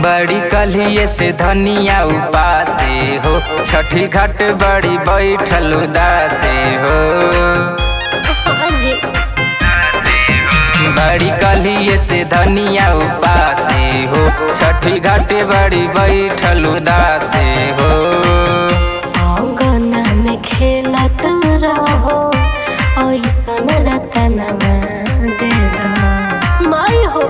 बड़ी कलिए से धनिया उपासे हो, छठी घाट बड़ी बैठल उदासे हो। बड़ी कलिए से धनिया उपासे हो, छठी घाट बड़ी बैठल उदासे हो। आंगन में खेलत रहो ऐसन रतनवा दे दो माई हो,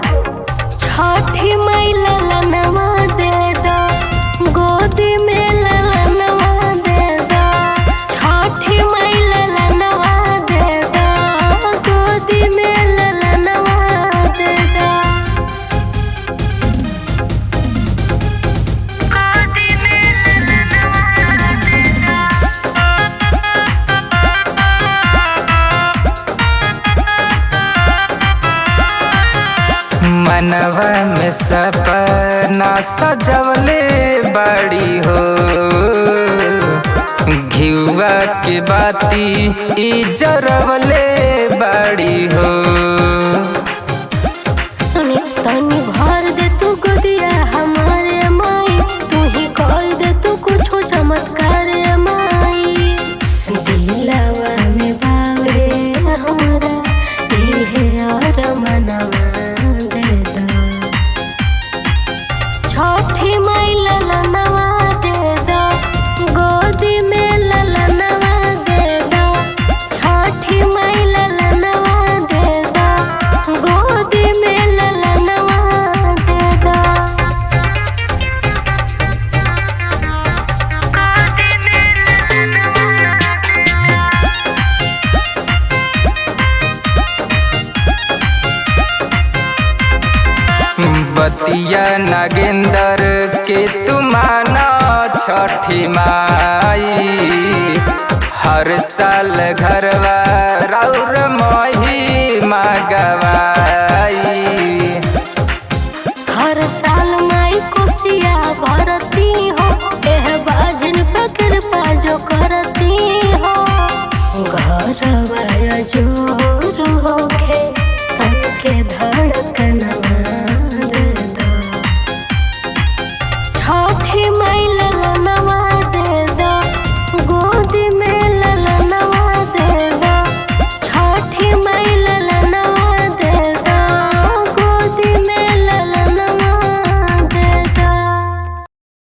छठी माई ललनवा दे दो, गोदी में ललनवा दे दो, छठी माई ललनवा दे दो, गोदी में ललनवा दे दो, गोदी में ललनवा दे मनवा में सपना सजवले बड़ी हो, घिउआ के बाती ई जरवले बड़ी हो। सुनी तनी भर दे तू गोदिया हमारे माई, तू ही कह दे तू कुछ चमत्कार माई, दिलवा में बावे हमरा इहे और मनवा दे दो, छठी माई ललनवा दे दो, गोदी में ललनवा दे दो, छठी माई ललनवा दे दो, गोदी में ललनवा दे दो, गोदी में बतिया नागेंदर के तुमाना छठी माई, हर साल घरवा राउर मही मागवा।